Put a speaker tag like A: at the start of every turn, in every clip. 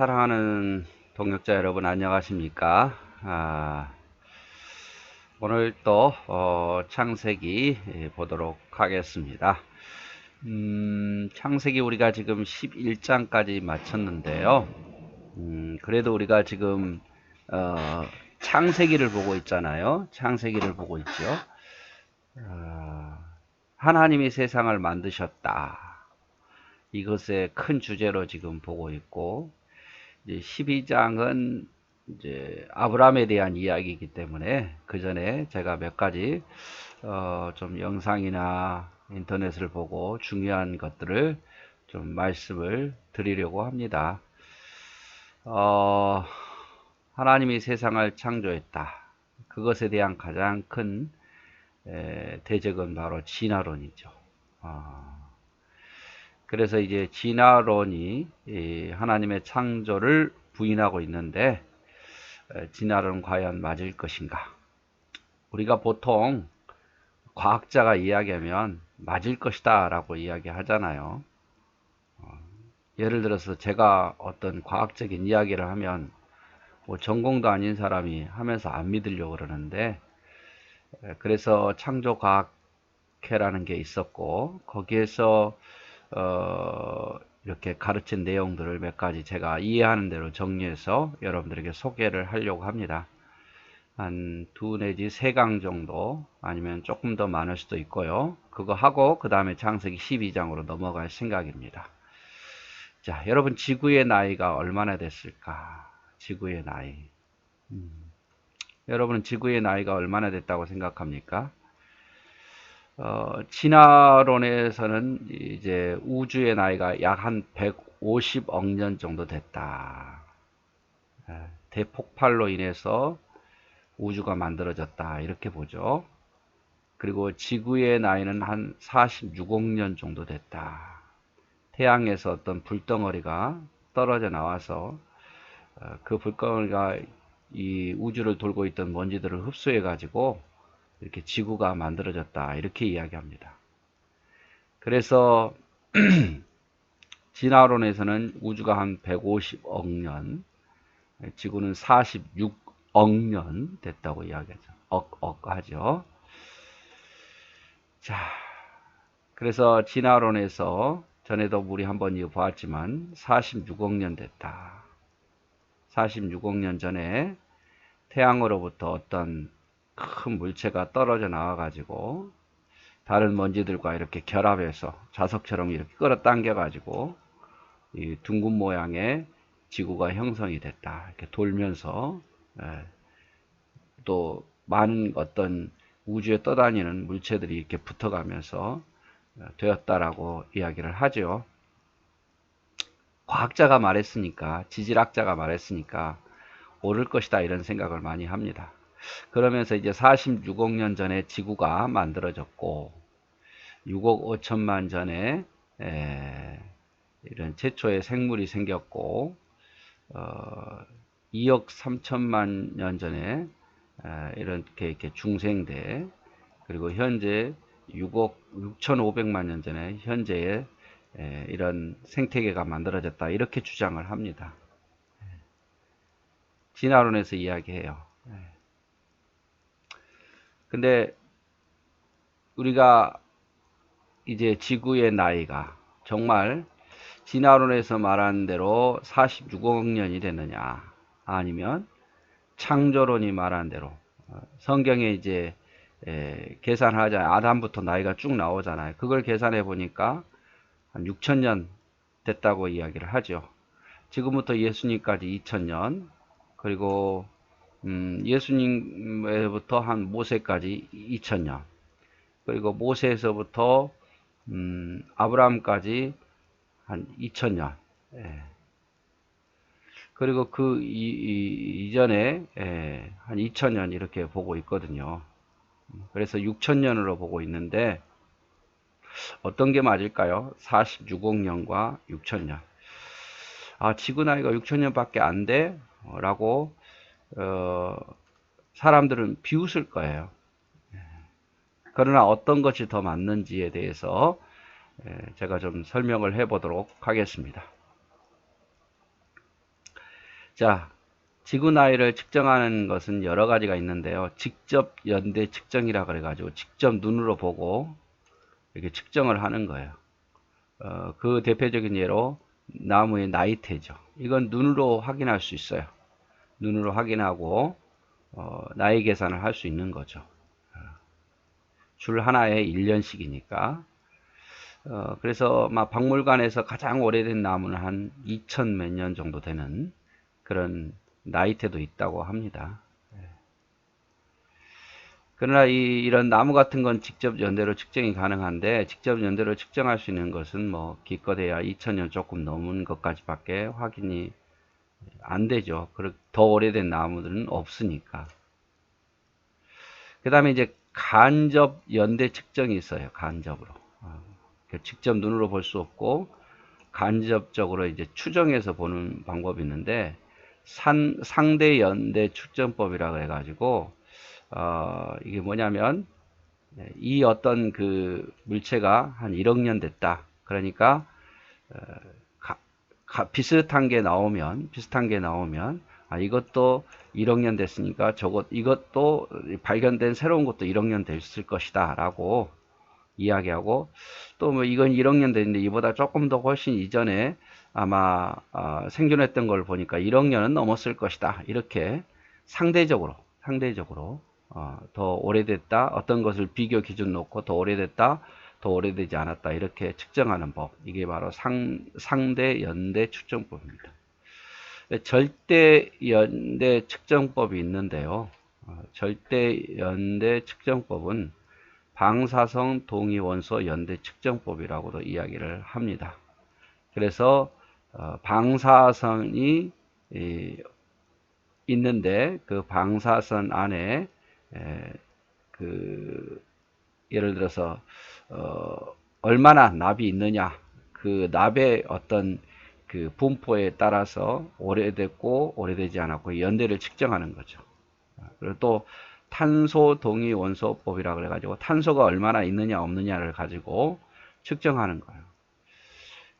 A: 사랑하는 동역자 여러분 안녕하십니까? 오늘 또 창세기 보도록 하겠습니다. 창세기 우리가 지금 11장까지 마쳤는데요. 그래도 우리가 지금 창세기를 보고 있잖아요. 창세기를 보고 있죠. 하나님이 세상을 만드셨다. 이것의 큰 주제로 지금 보고 있고, 이제 12장은 이제 아브라함에 대한 이야기이기 때문에 그 전에 제가 몇 가지 좀 영상이나 인터넷을 보고 중요한 것들을 좀 말씀을 드리려고 합니다. 하나님이 세상을 창조했다. 그것에 대한 가장 큰 대적은 바로 진화론이죠. 그래서 이제 진화론이 하나님의 창조를 부인하고 있는데, 진화론은 과연 맞을 것인가? 우리가 보통 과학자가 이야기하면 맞을 것이다 라고 이야기하잖아요. 예를 들어서 제가 어떤 과학적인 이야기를 하면 뭐 전공도 아닌 사람이 하면서 안 믿으려고 그러는데, 그래서 창조과학회라는 게 있었고, 거기에서 이렇게 가르친 내용들을 몇 가지 제가 이해하는 대로 정리해서 여러분들에게 소개를 하려고 합니다. 한 2 내지 3강 정도, 아니면 조금 더 많을 수도 있고요. 그거 하고 그 다음에 창세기 12장으로 넘어갈 생각입니다. 자, 여러분 지구의 나이가 얼마나 됐을까? 지구의 나이. 여러분은 지구의 나이가 얼마나 됐다고 생각합니까? 진화론에서는 이제 우주의 나이가 약 한 150억 년 정도 됐다. 대폭발로 인해서 우주가 만들어졌다. 이렇게 보죠. 그리고 지구의 나이는 한 46억 년 정도 됐다. 태양에서 어떤 불덩어리가 떨어져 나와서 그 불덩어리가 이 우주를 돌고 있던 먼지들을 흡수해 가지고 이렇게 지구가 만들어졌다. 이렇게 이야기합니다. 그래서 진화론에서는 우주가 한 150억 년, 지구는 46억 년 됐다고 이야기하죠. 억 하죠. 자, 그래서 진화론에서 전에도 우리 한번 이거 보았지만 46억 년 됐다. 46억 년 전에 태양으로부터 어떤 큰 물체가 떨어져 나와 가지고 다른 먼지들과 이렇게 결합해서 자석처럼 이렇게 끌어당겨 가지고 이 둥근 모양의 지구가 형성이 됐다. 이렇게 돌면서 또 많은 어떤 우주에 떠다니는 물체들이 이렇게 붙어가면서 되었다라고 이야기를 하죠. 과학자가 말했으니까, 지질학자가 말했으니까 옳을 것이다 이런 생각을 많이 합니다. 그러면서 이제 46억 년 전에 지구가 만들어졌고, 6억 5천만 전에 이런 최초의 생물이 생겼고, 2억 3천만 년 전에 이렇게 중생대, 그리고 현재 6억 6,500만 년 전에 현재의 이런 생태계가 만들어졌다. 이렇게 주장을 합니다. 진화론에서 이야기해요. 근데 우리가 이제 지구의 나이가 정말 진화론에서 말한 대로 46억 년이 됐느냐, 아니면 창조론이 말한 대로 성경에 이제 계산하자 아담부터 나이가 쭉 나오잖아요. 그걸 계산해 보니까 한 6천년 됐다고 이야기를 하죠. 지금부터 예수님까지 2000년, 그리고 예수님부터 한 모세까지 2000년, 그리고 모세에서부터 아브라함까지 한 2000년, 그리고 그 이전에 한 2000년 이렇게 보고 있거든요. 그래서 6000년으로 보고 있는데 어떤 게 맞을까요? 46억 년과 6000년. 지구 나이가 6000년밖에 안 돼? 라고 사람들은 비웃을 거예요. 그러나 어떤 것이 더 맞는지에 대해서 제가 좀 설명을 해 보도록 하겠습니다. 자, 지구 나이를 측정하는 것은 여러 가지가 있는데요. 직접 연대 측정이라 그래가지고 직접 눈으로 보고 이렇게 측정을 하는 거예요. 그 대표적인 예로 나무의 나이테죠. 이건 눈으로 확인할 수 있어요. 눈으로 확인하고 나이 계산을 할 수 있는 거죠. 줄 하나에 1년씩이니까. 그래서 막 박물관에서 가장 오래된 나무는 한 2000 몇 년 정도 되는 그런 나이테도 있다고 합니다. 그러나 이런 나무 같은 건 직접 연대로 측정이 가능한데, 직접 연대로 측정할 수 있는 것은 뭐 기껏해야 2000년 조금 넘은 것까지밖에 확인이 안 되죠. 더 오래된 나무들은 없으니까. 그 다음에 이제 간접 연대 측정이 있어요. 간접으로. 직접 눈으로 볼 수 없고 간접적으로 이제 추정해서 보는 방법이 있는데, 상대 연대 측정법이라고 해가지고 이게 뭐냐면, 이 어떤 그 물체가 한 1억 년 됐다. 그러니까 비슷한 게 나오면 이것도 1억 년 됐으니까 이것도 발견된 새로운 것도 1억 년 됐을 것이다 라고 이야기하고, 또 뭐 이건 1억 년 됐는데 이보다 조금 더 훨씬 이전에 아마 생존했던 걸 보니까 1억 년은 넘었을 것이다, 이렇게 상대적으로 더 오래됐다, 어떤 것을 비교 기준 놓고 더 오래됐다, 더 오래되지 않았다, 이렇게 측정하는 법, 이게 바로 상대 연대 측정법입니다. 절대 연대 측정법이 있는데요. 절대 연대 측정법은 방사성 동위원소 연대 측정법이라고도 이야기를 합니다. 그래서 방사선이 있는데 그 방사선 안에 예를 들어서 얼마나 납이 있느냐, 그 납의 어떤 그 분포에 따라서 오래됐고 오래되지 않았고 연대를 측정하는 거죠. 그리고 또 탄소 동위 원소법이라 그래가지고 탄소가 얼마나 있느냐 없느냐를 가지고 측정하는 거예요.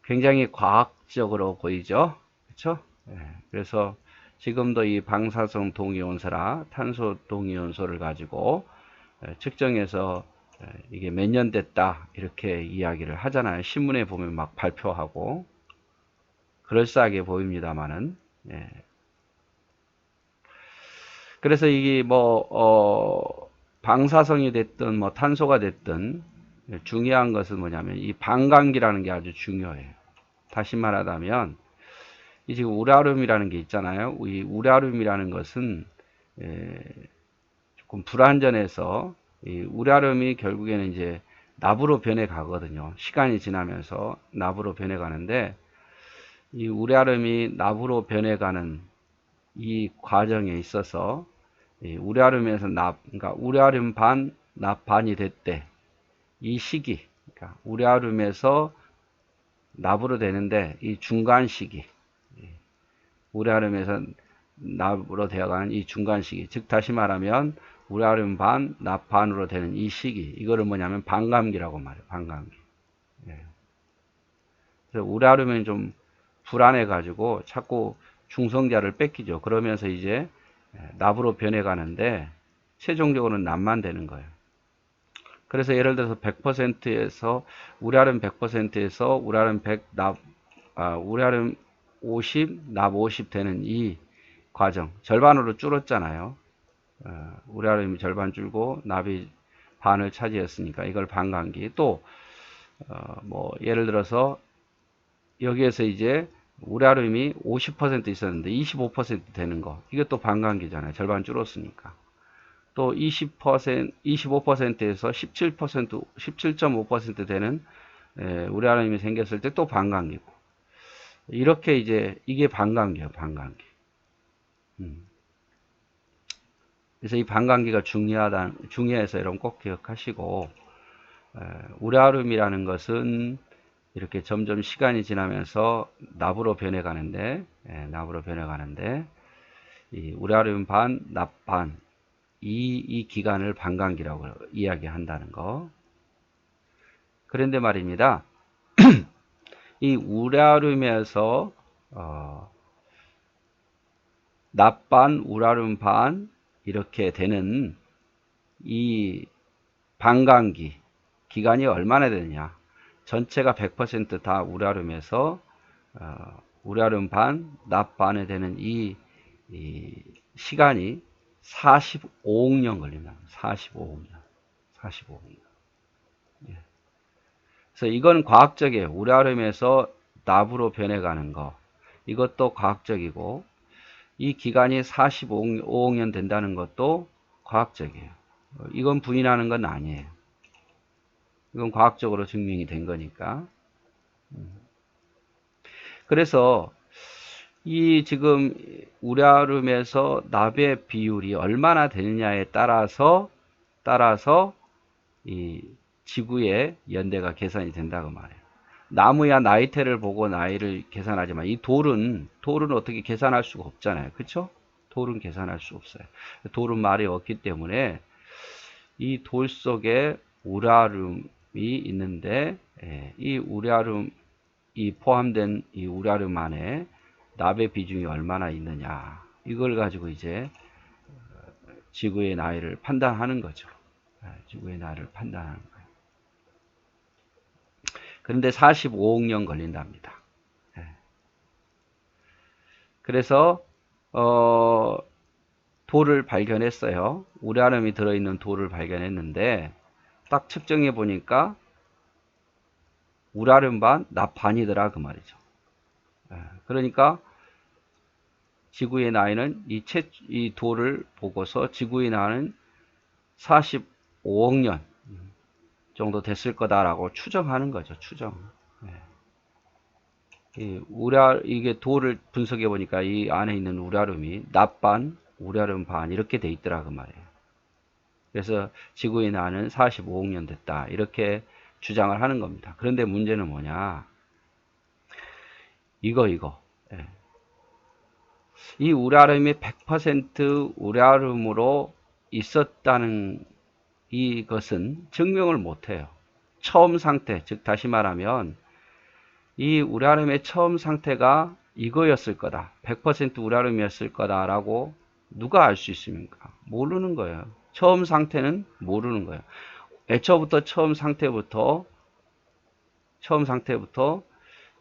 A: 굉장히 과학적으로 보이죠, 그렇죠? 그래서 지금도 이 방사성 동위원소라 탄소 동위원소를 가지고 측정해서 이게 몇 년 됐다 이렇게 이야기를 하잖아요. 신문에 보면 막 발표하고 그럴싸하게 보입니다만은, 그래서 이게 방사성이 됐든 뭐 탄소가 됐든 중요한 것은 뭐냐면 이 반감기라는 게 아주 중요해요. 다시 말하자면 이 지금 우라늄이라는 게 있잖아요. 이 우라늄이라는 것은 조금 불완전해서 이 우라늄이 결국에는 이제 납으로 변해 가거든요. 시간이 지나면서 납으로 변해 가는데, 이 우라늄이 납으로 변해 가는 이 과정에 있어서 우라늄에서 그러니까 우라늄 반, 납 반이 됐대. 이 시기, 그러니까 우라늄에서 납으로 되는데 이 중간 시기, 우라늄에서 납으로 되어가는 이 중간 시기, 즉 다시 말하면 우라늄 반, 납 반으로 되는 이 시기, 이거를 뭐냐면 반감기라고 말해요. 반감기. 그래서 우라늄은 좀 불안해 가지고 자꾸 중성자를 뺏기죠. 그러면서 이제 납으로 변해 가는데 최종적으로는 납만 되는 거예요. 그래서 예를 들어서 100%에서 우라늄 100%에서 우라늄 100 우라늄 50 납 50 되는 이 과정, 절반으로 줄었잖아요. 우라늄이 절반 줄고 납이 반을 차지했으니까 이걸 반감기. 또 뭐 예를 들어서 여기에서 이제 우라늄이 50% 있었는데 25% 되는 거, 이것도 반감기잖아요. 절반 줄었으니까. 또 25%에서 17%, 17.5% 되는 우라늄이 생겼을 때 또 반감기고, 이렇게 이제 이게 반감기예요. 반감기. 그래서 이 반감기가 중요해서 여러분 꼭 기억하시고, 우라늄이라는 것은 이렇게 점점 시간이 지나면서 납으로 변해가는데, 이 우라늄 반, 납 반, 이 기간을 반감기라고 이야기한다는 거. 그런데 말입니다. 이 우라늄에서 납반, 우라름 반 이렇게 되는 이 반감기 기간이 얼마나 되느냐. 전체가 100%다 우라름에서 우라름 반, 납 반에 되는 이 시간이 45억 년 걸립니다. 45억 년. 45억 년. 예. 그래서 이건 과학적이에요. 우라름에서 납으로 변해가는 거. 이것도 과학적이고, 이 기간이 45억 년 된다는 것도 과학적이에요. 이건 부인하는 건 아니에요. 이건 과학적으로 증명이 된 거니까. 그래서 이 지금 우라름에서 납의 비율이 얼마나 되느냐에 따라서 이 지구의 연대가 계산이 된다고 말해요. 나무야 나이테를 보고 나이를 계산하지만 이 돌은 어떻게 계산할 수가 없잖아요. 그렇죠? 돌은 계산할 수 없어요. 돌은 말이 없기 때문에 이 돌 속에 우라름이 있는데 이 우라름이 포함된 이 우라름 안에 납의 비중이 얼마나 있느냐 이걸 가지고 이제 지구의 나이를 판단하는 거죠. 지구의 나이를 판단하는 거예요. 그런데 45억 년 걸린답니다. 그래서 돌을 발견했어요. 우라름이 들어있는 돌을 발견했는데 딱 측정해 보니까 우라름 반, 납 반이더라 그 말이죠. 그러니까 지구의 나이는 이 돌을 보고서 지구의 나이는 45억 년 정도 됐을 거다라고 추정하는 거죠. 추정. 이게 돌을 분석해 보니까 이 안에 있는 우라름이 납반, 우라름 반 이렇게 돼 있더라 그 말이에요. 그래서 지구의 나이는 45억 년 됐다 이렇게 주장을 하는 겁니다. 그런데 문제는 뭐냐? 이거. 이 우라름이 100% 우라름으로 있었다는 이것은 증명을 못해요. 처음 상태, 즉 다시 말하면 이 우라름의 처음 상태가 이거였을 거다. 100% 우라름이었을 거다라고 누가 알 수 있습니까? 모르는 거예요. 처음 상태는 모르는 거예요. 애초부터 처음 상태부터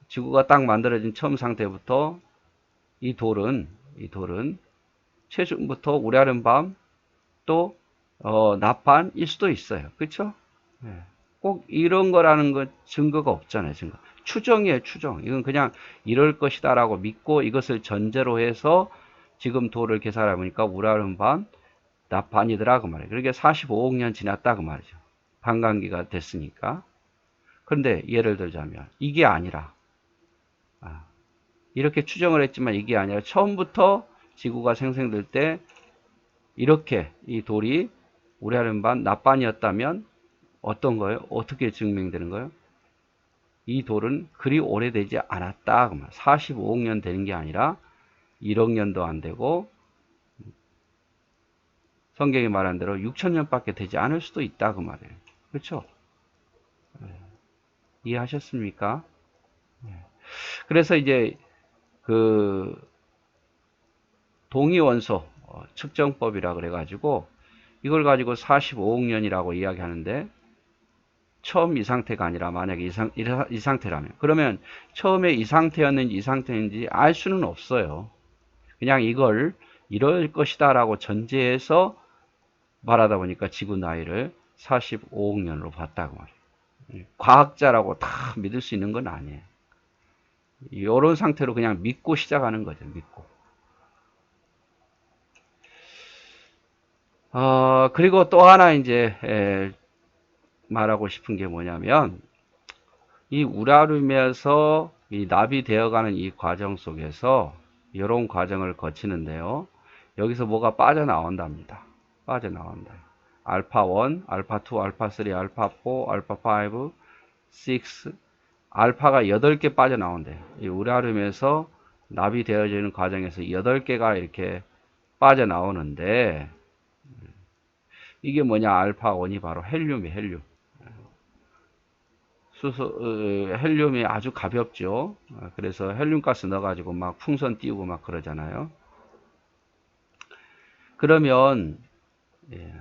A: 지구가 딱 만들어진 처음 상태부터 이 돌은 최초부터 우라름 밤 또 납반일 수도 있어요. 그렇죠? 꼭 이런 거라는 건 증거가 없잖아요. 증거. 추정이에요. 추정. 이건 그냥 이럴 것이다라고 믿고 이것을 전제로 해서 지금 돌을 계산해 보니까 우라름 반, 납 반이더라 그 말이에요. 그러니까 45억 년 지났다 그 말이죠. 반감기가 됐으니까. 그런데 예를 들자면 이게 아니라 이렇게 추정을 했지만 이게 아니라 처음부터 지구가 생성될 때 이렇게 이 돌이 우라름 반, 납 반이었다면 어떤 거예요? 어떻게 증명되는 거예요? 이 돌은 그리 오래되지 않았다. 45억 년 되는 게 아니라 1억 년도 안 되고 성경이 말한 대로 6천 년밖에 되지 않을 수도 있다 그 말이에요. 그렇죠? 이해하셨습니까? 그래서 이제 그 동위원소 측정법이라 그래가지고 이걸 가지고 45억 년이라고 이야기하는데 처음 이 상태가 아니라 만약에 이 상태라면 그러면 처음에 이 상태였는지 이 상태인지 알 수는 없어요. 그냥 이걸 이럴 것이다 라고 전제해서 말하다 보니까 지구 나이를 45억 년으로 봤다고 말이에요. 과학자라고 다 믿을 수 있는 건 아니에요. 이런 상태로 그냥 믿고 시작하는 거죠. 믿고. 그리고 또 하나 이제 말하고 싶은 게 뭐냐면 이 우라름에서 이 납이 되어가는 이 과정 속에서 이런 과정을 거치는데요. 여기서 뭐가 빠져나온답니다. 빠져나온다. 알파 1, 알파 2, 알파 3, 알파 4, 알파 5, 6, 알파가 8개 빠져나온대요. 이 우라름에서 납이 되어지는 과정에서 8개가 이렇게 빠져나오는데 이게 뭐냐? 알파 1이 바로 헬륨이 헬륨. 헬륨이 아주 가볍죠. 그래서 헬륨가스 넣어가지고 막 풍선 띄우고 막 그러잖아요. 그러면 예,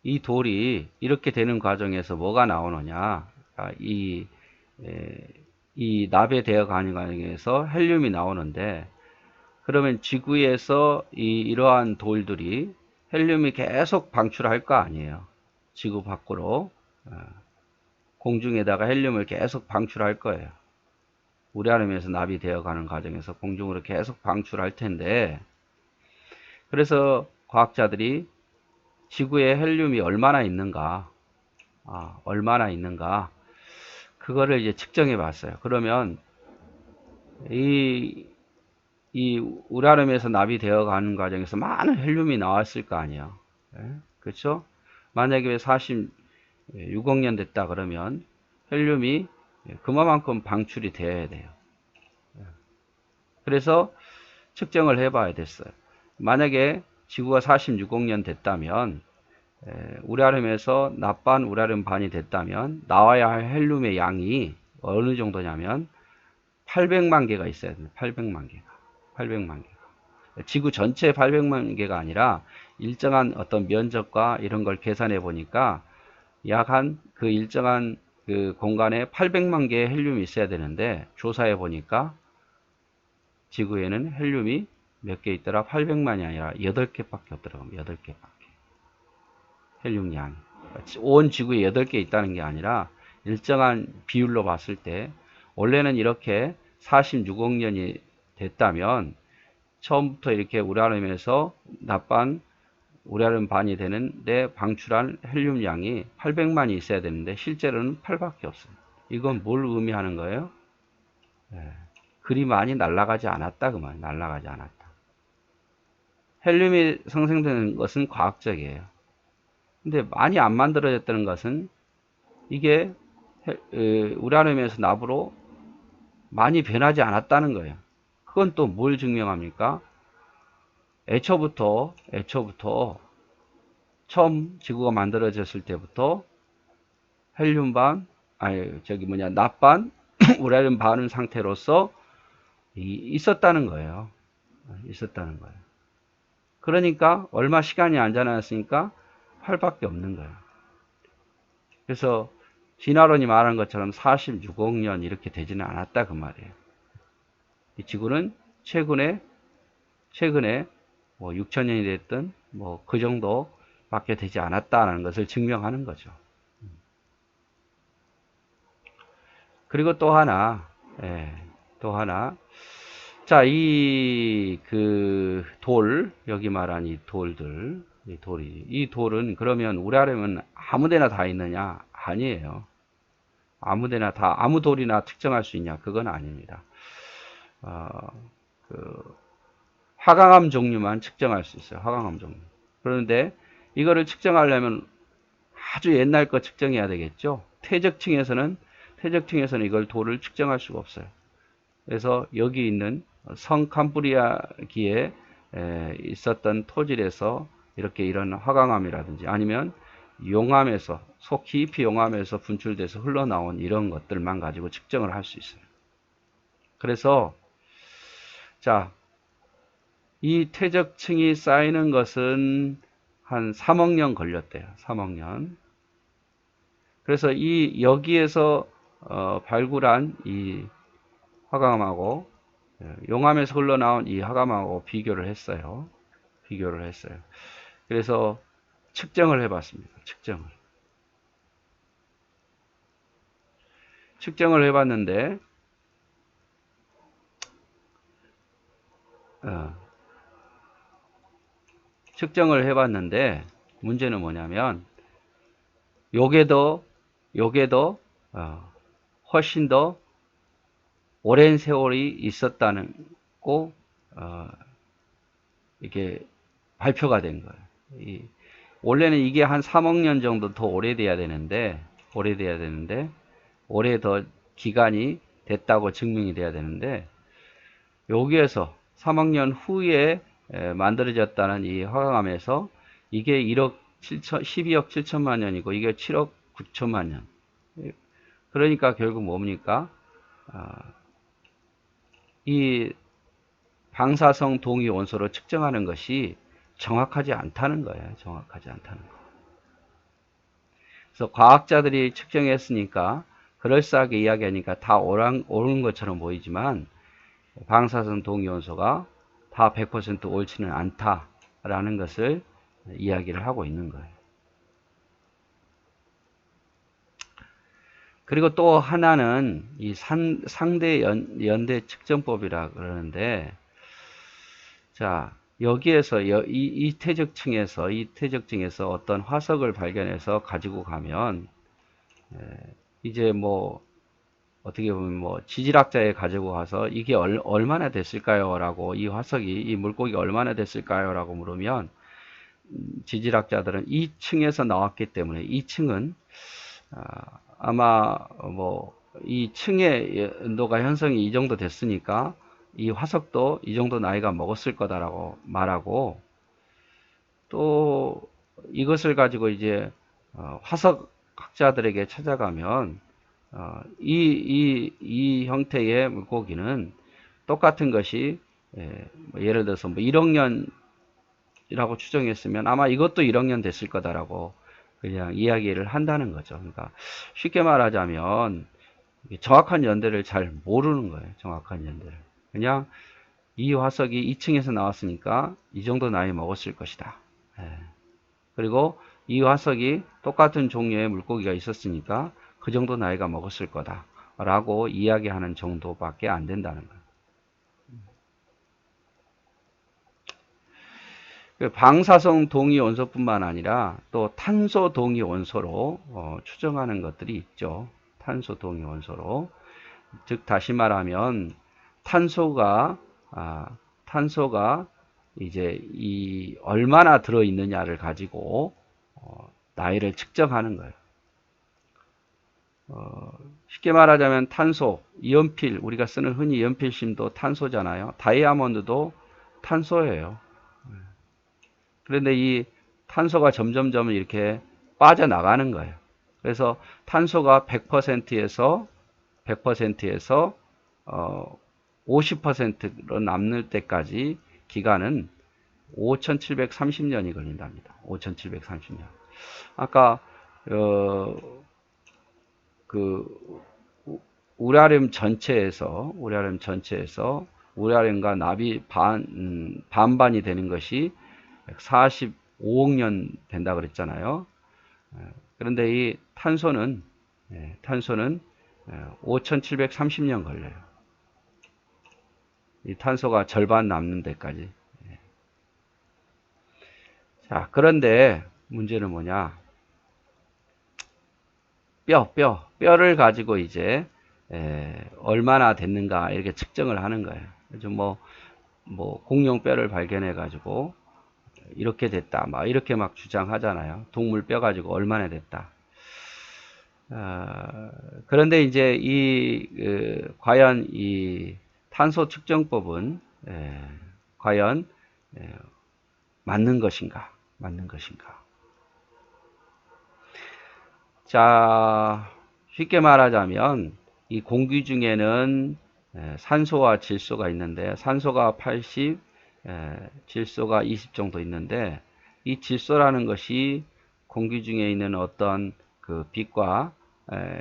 A: 이 돌이 이렇게 되는 과정에서 뭐가 나오느냐? 이 납에 가는 과정에서 헬륨이 나오는데, 그러면 지구에서 이러한 돌들이 헬륨이 계속 방출할 거 아니에요. 지구 밖으로 공중에다가 헬륨을 계속 방출할 거예요. 우라늄에서 납이 되어가는 과정에서 공중으로 계속 방출할 텐데, 그래서 과학자들이 지구에 헬륨이 얼마나 있는가, 그거를 이제 측정해 봤어요. 그러면 이 우라늄에서 납이 되어가는 과정에서 많은 헬륨이 나왔을 거 아니에요. 그렇죠? 만약에 46억 년 됐다 그러면 헬륨이 그만큼 방출이 되어야 돼요. 그래서 측정을 해봐야 됐어요. 만약에 지구가 46억 년 됐다면 우라늄에서 납반, 우라늄 반이 됐다면 나와야 할 헬륨의 양이 어느 정도냐면 800만 개가 있어야 돼요. 800만 개가. 800만 개가. 지구 전체 800만 개가 아니라 일정한 어떤 면적과 이런 걸 계산해 보니까 약 한 그 일정한 그 공간에 800만 개의 헬륨이 있어야 되는데, 조사해 보니까 지구에는 헬륨이 몇 개 있더라? 800만이 아니라 8개밖에 없더라고요. 8개밖에. 헬륨 양이. 온 지구에 8개 있다는 게 아니라 일정한 비율로 봤을 때, 원래는 이렇게 46억 년이 됐다면 처음부터 이렇게 우라늄에서 납반, 우라늄 반이 되는데 방출한 헬륨 양이 800만이 있어야 되는데 실제로는 8밖에 없어요. 이건 뭘 의미하는 거예요? 그리 많이 날아가지 않았다 그 말. 날아가지 않았다. 헬륨이 생성되는 것은 과학적이에요. 근데 많이 안 만들어졌다는 것은 이게 우라늄에서 납으로 많이 변하지 않았다는 거예요. 그건 또 뭘 증명합니까? 애초부터 처음 지구가 만들어졌을 때부터 헬륨 반, 납반, 우라늄 반은 상태로서 있었다는 거예요. 있었다는 거예요. 그러니까 얼마 시간이 안 지났으니까 8밖에 없는 거예요. 그래서 진화론이 말한 것처럼 46억 년 이렇게 되지는 않았다 그 말이에요. 이 지구는 최근에 뭐 6천년이 됐든 뭐 그 정도밖에 되지 않았다는 것을 증명하는 거죠. 그리고 또 하나, 자, 여기 말한 이 돌은 그러면 우라늄은 아무데나 다 있느냐? 아니에요. 아무데나 다, 아무 돌이나 특정할 수 있냐? 그건 아닙니다. 화강암 종류만 측정할 수 있어요. 화강암 종류. 그런데 이거를 측정하려면 아주 옛날 거 측정해야 되겠죠. 퇴적층에서는 이걸 돌을 측정할 수가 없어요. 그래서 여기 있는 성캄브리아기에 있었던 토질에서 이렇게 이런 화강암이라든지 아니면 용암에서, 속 깊이 용암에서 분출돼서 흘러나온 이런 것들만 가지고 측정을 할 수 있어요. 그래서 자, 이 퇴적층이 쌓이는 것은 한 3억 년 걸렸대요. 3억 년. 그래서 여기에서 발굴한 이 화강암하고 용암에서 흘러나온 이 화강암하고 비교를 했어요. 그래서 측정을 해봤습니다. 측정을 해봤는데 문제는 뭐냐면 요게 더 훨씬 더 오랜 세월이 있었다는 이게 발표가 된 거예요. 원래는 이게 한 3억 년 정도 더 오래돼야 되는데 오래 더 기간이 됐다고 증명이 돼야 되는데, 여기에서 3억 년 후에 만들어졌다는 이 화강암에서 이게 12억 7천만 년이고 이게 7억 9천만 년. 그러니까 결국 뭡니까? 이 방사성 동위 원소로 측정하는 것이 정확하지 않다는 거예요. 정확하지 않다는 거. 그래서 과학자들이 측정했으니까 그럴싸하게 이야기하니까 다 옳은 것처럼 보이지만 방사선 동위원소가 다 100% 옳지는 않다라는 것을 이야기를 하고 있는 거예요. 그리고 또 하나는 이 상대 연대 측정법이라 그러는데, 자, 여기에서 이 퇴적층에서 어떤 화석을 발견해서 가지고 가면 이제 뭐 어떻게 보면 뭐 지질학자에 가지고 가서 이게 얼마나 됐을까요? 라고, 이 화석이, 이 물고기가 얼마나 됐을까요? 라고 물으면 지질학자들은 2층에서 나왔기 때문에 2층은 아마 뭐 이 층의 온도가 현성이 이 정도 됐으니까 이 화석도 이 정도 나이가 먹었을 거다라고 말하고, 또 이것을 가지고 이제 화석학자들에게 찾아가면 이 형태의 물고기는 똑같은 것이 예를 들어서 뭐 1억 년이라고 추정했으면 아마 이것도 1억 년 됐을 거다라고 그냥 이야기를 한다는 거죠. 그러니까 쉽게 말하자면 정확한 연대를 잘 모르는 거예요. 정확한 연대를. 그냥 이 화석이 2층에서 나왔으니까 이 정도 나이 먹었을 것이다. 그리고 이 화석이 똑같은 종류의 물고기가 있었으니까 그 정도 나이가 먹었을 거다 라고 이야기하는 정도밖에 안 된다는 거예요. 방사성 동위 원소뿐만 아니라 또 탄소 동위 원소로 추정하는 것들이 있죠. 탄소 동위 원소로. 즉 다시 말하면 탄소가 이제 이 얼마나 들어 있느냐를 가지고 나이를 측정하는 거예요. 쉽게 말하자면 탄소, 연필, 우리가 쓰는 흔히 연필심도 탄소잖아요. 다이아몬드도 탄소예요. 그런데 이 탄소가 점점점 이렇게 빠져나가는 거예요. 그래서 탄소가 100%에서 50%로 남는 때까지 기간은 5730년이 걸린답니다. 5730년. 아까 그 우라늄 전체에서 우라늄과 납이 반반이 되는 것이 45억 년 된다 그랬잖아요. 그런데 이 탄소는 5730년 걸려요. 이 탄소가 절반 남는 데까지. 자, 그런데 문제는 뭐냐? 뼈를 가지고 이제 얼마나 됐는가 이렇게 측정을 하는 거예요. 그래서 뭐 공룡 뼈를 발견해 가지고 이렇게 됐다, 막 이렇게 막 주장하잖아요. 동물 뼈 가지고 얼마나 됐다. 그런데 이제 과연 이 탄소 측정법은 과연 맞는 것인가? 자, 쉽게 말하자면 이 공기 중에는 산소와 질소가 있는데, 산소가 80, 질소가 20 정도 있는데, 이 질소라는 것이 공기 중에 있는 어떤 그 빛과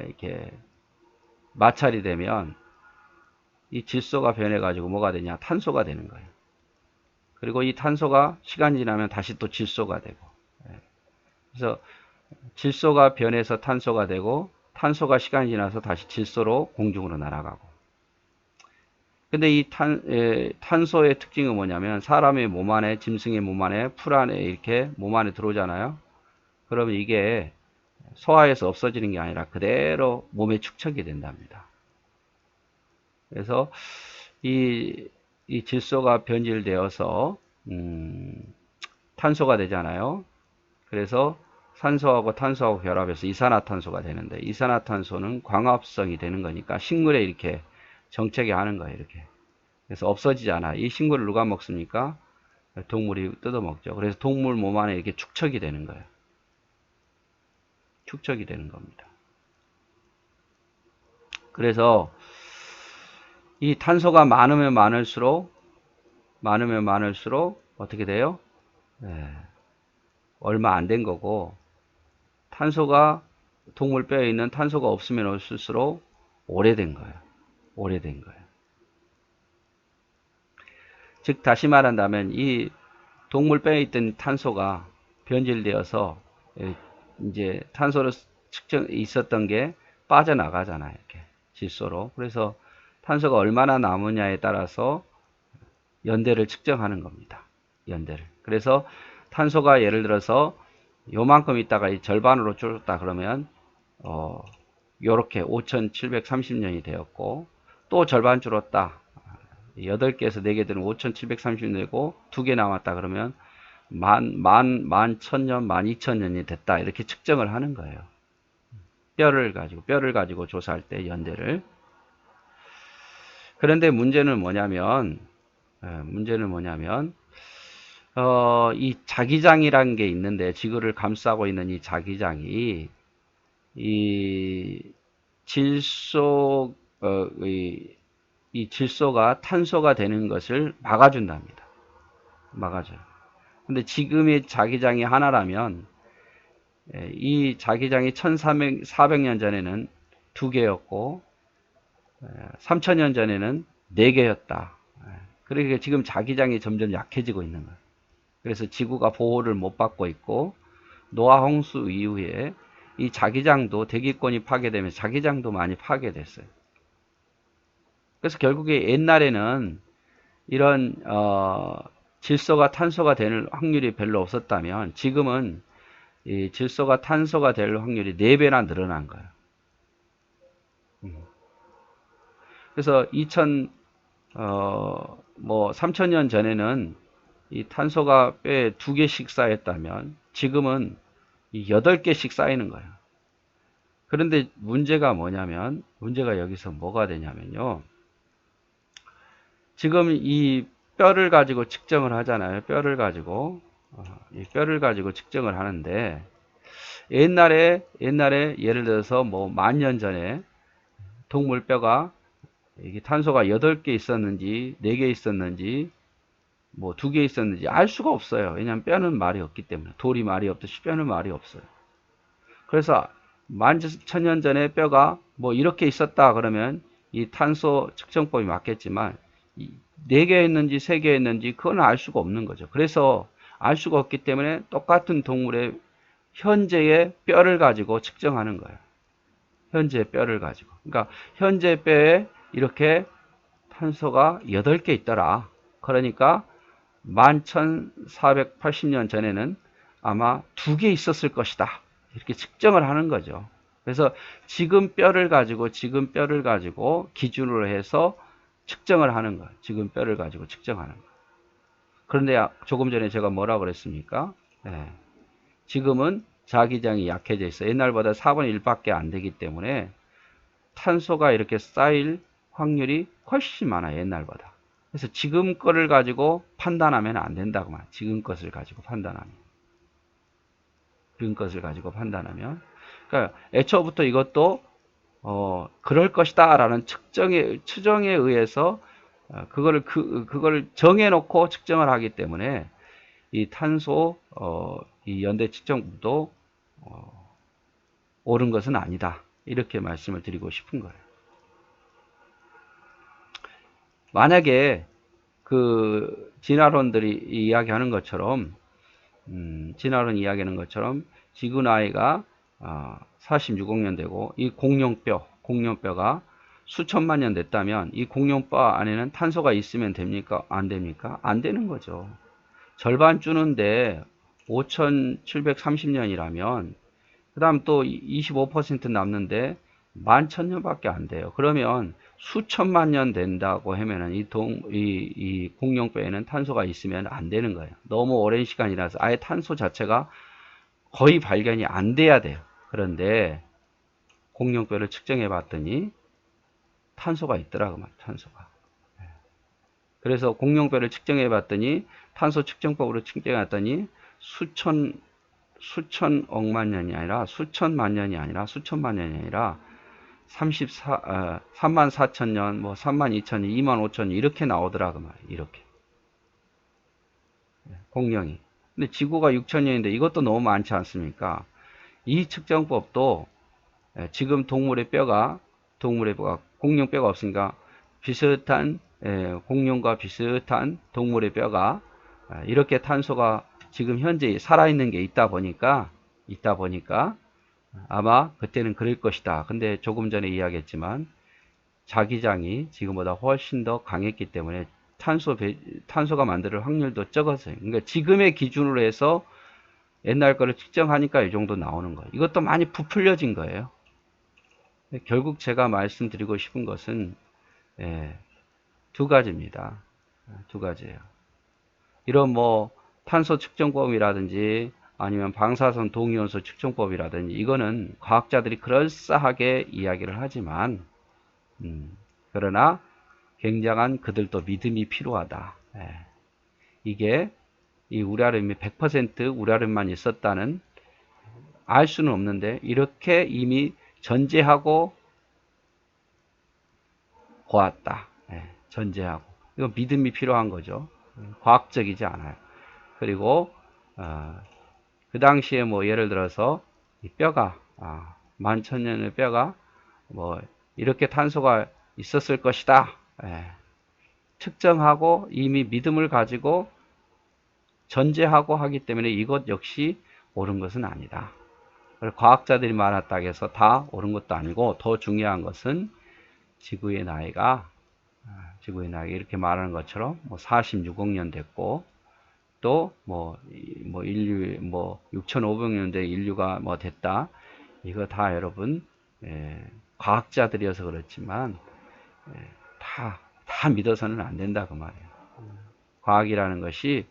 A: 이렇게 마찰이 되면 이 질소가 변해 가지고 뭐가 되냐? 탄소가 되는 거예요. 그리고 이 탄소가 시간이 지나면 다시 또 질소가 되고, 그래서 질소가 변해서 탄소가 되고, 탄소가 시간이 지나서 다시 질소로 공중으로 날아가고. 근데 이 탄소의 특징은 뭐냐면, 사람의 몸 안에, 짐승의 몸 안에, 풀 안에 이렇게 몸 안에 들어오잖아요. 그러면 이게 소화해서 없어지는 게 아니라 그대로 몸에 축적이 된답니다. 그래서 이 질소가 변질되어서 탄소가 되잖아요. 그래서 산소하고 탄소하고 결합해서 이산화탄소가 되는데, 이산화탄소는 광합성이 되는 거니까 식물에 이렇게 정체게 하는 거예요. 이렇게. 그래서 없어지지 않아. 이 식물을 누가 먹습니까? 동물이 뜯어먹죠. 그래서 동물 몸 안에 이렇게 축적이 되는 거예요. 축적이 되는 겁니다. 그래서 이 탄소가 많으면 많을수록 어떻게 돼요? 예, 얼마 안 된 거고, 탄소가 동물 뼈에 있는 탄소가 없으면 없을수록 오래된 거예요. 오래된 거예요. 즉 다시 말한다면 이 동물 뼈에 있던 탄소가 변질되어서 이제 탄소로 측정 있었던 게 빠져나가잖아요. 이렇게 질소로. 그래서 탄소가 얼마나 남으냐에 따라서 연대를 측정하는 겁니다. 연대를. 그래서 탄소가 예를 들어서 요만큼 있다가 이 절반으로 줄었다 그러면 요렇게 5730년이 되었고, 또 절반 줄었다. 8개에서 4개 되면 5730년 되고 2개 남았다 그러면 11,000년, 12,000년이 됐다. 이렇게 측정을 하는 거예요. 뼈를 가지고 조사할 때 연대를. 그런데 문제는 뭐냐면 이 자기장이라는 게 있는데, 지구를 감싸고 있는 이 자기장이 이 질소 이 질소가 탄소가 되는 것을 막아준답니다. 막아줘요. 근데 지금의 자기장이 하나라면 이 자기장이 1400년 전에는 2개였고 3000년 전에는 4개였다. 그러니까 지금 자기장이 점점 약해지고 있는 거예요. 그래서 지구가 보호를 못 받고 있고, 노아 홍수 이후에 이 자기장도 대기권이 파괴되면서 자기장도 많이 파괴됐어요. 그래서 결국에 옛날에는 이런 질소가 탄소가 될 확률이 별로 없었다면 지금은 이 질소가 탄소가 될 확률이 4배나 늘어난 거예요. 그래서 3000년 전에는 이 탄소가 뼈에 2개씩 쌓였다면 지금은 8개씩 쌓이는 거예요. 그런데 문제가 뭐냐면, 문제가 여기서 뭐가 되냐면요. 지금 이 뼈를 가지고 측정을 하잖아요. 뼈를 가지고 이 뼈를 가지고 측정을 하는데, 옛날에 예를 들어서 뭐 10,000년 전에 동물 뼈가 이게 탄소가 8개 있었는지 4개 있었는지 뭐 2개 있었는지 알 수가 없어요. 왜냐하면 뼈는 말이 없기 때문에. 돌이 말이 없듯이 뼈는 말이 없어요. 그래서 11,000년 전에 뼈가 뭐 이렇게 있었다 그러면 이 탄소 측정법이 맞겠지만 4개 있는지 3개 있는지 그건 알 수가 없는 거죠. 그래서 알 수가 없기 때문에 똑같은 동물의 현재의 뼈를 가지고 측정하는 거예요. 현재 뼈를 가지고. 그러니까 현재 뼈에 이렇게 탄소가 8개 있더라. 그러니까 11,480년 전에는 아마 2개 있었을 것이다. 이렇게 측정을 하는 거죠. 그래서 지금 뼈를 가지고 기준으로 해서 측정을 하는 거예요. 지금 뼈를 가지고 측정하는 거예요. 그런데 조금 전에 제가 뭐라고 그랬습니까? 네. 지금은 자기장이 약해져 있어요. 옛날보다 4분의 1밖에 안 되기 때문에 탄소가 이렇게 쌓일 확률이 훨씬 많아요. 옛날보다. 그래서 지금 거를 가지고 판단하면 안 된다고 말이에요. 지금 것을 가지고 판단하면. 그러니까 애초부터 이것도 그럴 것이다 라는 추정에 의해서 그걸 정해놓고 측정을 하기 때문에 이 탄소 이 연대 측정도 옳은 것은 아니다. 이렇게 말씀을 드리고 싶은 거예요. 만약에 그 진화론들이 이야기하는 것처럼 지구 나이가 46억 년 되고 이 공룡뼈가 수천만 년 됐다면 이 공룡뼈 안에는 탄소가 있으면 됩니까? 안 됩니까? 안 되는 거죠. 절반 주는데 5,730년이라면 그 다음 또 25% 남는데 11,000년밖에 안 돼요. 그러면 수천만 년 된다고 하면은 이 공룡뼈에는 탄소가 있으면 안 되는 거예요. 너무 오랜 시간이라서 아예 탄소 자체가 거의 발견이 안 돼야 돼요. 그런데 공룡뼈를 측정해 봤더니 탄소가 있더라고, 탄소가. 그래서 공룡뼈를 측정해 봤더니 탄소 측정법으로 측정해 봤더니 수천억만 년이 아니라 수천만 년이 아니라 34,000년, 뭐 32,000년, 25,000년 이렇게 나오더라고 말이에요. 이렇게. 공룡이. 근데 지구가 6천년인데 이것도 너무 많지 않습니까? 이 측정법도 지금 동물의 뼈가 공룡 뼈가 없으니까 비슷한 공룡과 비슷한 동물의 뼈가 이렇게 탄소가 지금 현재 살아있는 게 있다 보니까 아마 그때는 그럴 것이다. 근데 조금 전에 이야기했지만 자기장이 지금보다 훨씬 더 강했기 때문에 탄소가 만들 확률도 적었어요. 그러니까 지금의 기준으로 해서 옛날 거를 측정하니까 이 정도 나오는 거예요. 이것도 많이 부풀려진 거예요. 결국 제가 말씀드리고 싶은 것은 두 가지입니다. 두 가지예요. 이런 뭐 탄소 측정법이라든지 아니면 방사선 동위원소 측정법이라든지 이거는 과학자들이 그럴싸하게 이야기를 하지만 그러나 굉장한 그들도 믿음이 필요하다. 이게 이 우라늄이 100% 우라늄만 있었다는 알 수는 없는데 이렇게 이미 전제하고 보았다. 전제하고 이거 믿음이 필요한 거죠. 과학적이지 않아요. 그리고 그 당시에 뭐 예를 들어서 이 뼈가 만천년의 뼈가 뭐 이렇게 탄소가 있었을 것이다. 측정하고 이미 믿음을 가지고 전제하고 하기 때문에 이것 역시 옳은 것은 아니다. 과학자들이 말했다고 해서 다 옳은 것도 아니고 더 중요한 것은 지구의 나이가 이렇게 말하는 것처럼 뭐 46억 년 됐고 또 뭐 인류 6,500년대 인류가 뭐 됐다. 이거 다 여러분 과학자들이어서 그렇지만 다 믿어서는 안 된다 그 말이에요. 과학이라는 것이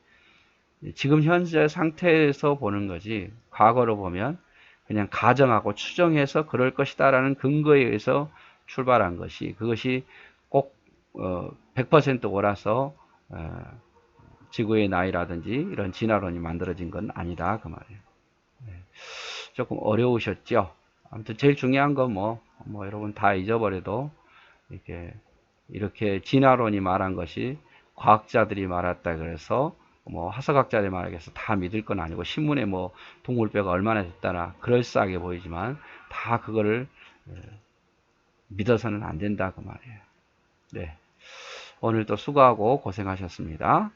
A: 지금 현재 상태에서 보는 거지 과거로 보면 그냥 가정하고 추정해서 그럴 것이다 라는 근거에 의해서 출발한 것이 그것이 꼭 100% 옳아서 지구의 나이라든지 이런 진화론이 만들어진 건 아니다 그 말이에요. 조금 어려우셨죠? 아무튼 제일 중요한 건 뭐 여러분 다 잊어버려도 이렇게 진화론이 말한 것이 과학자들이 말했다 그래서 뭐 화석학자들이 말해서 다 믿을 건 아니고 신문에 뭐 동물뼈가 얼마나 됐다나 그럴싸하게 보이지만 다 그거를 믿어서는 안 된다 그 말이에요. 네. 오늘도 수고하고 고생하셨습니다.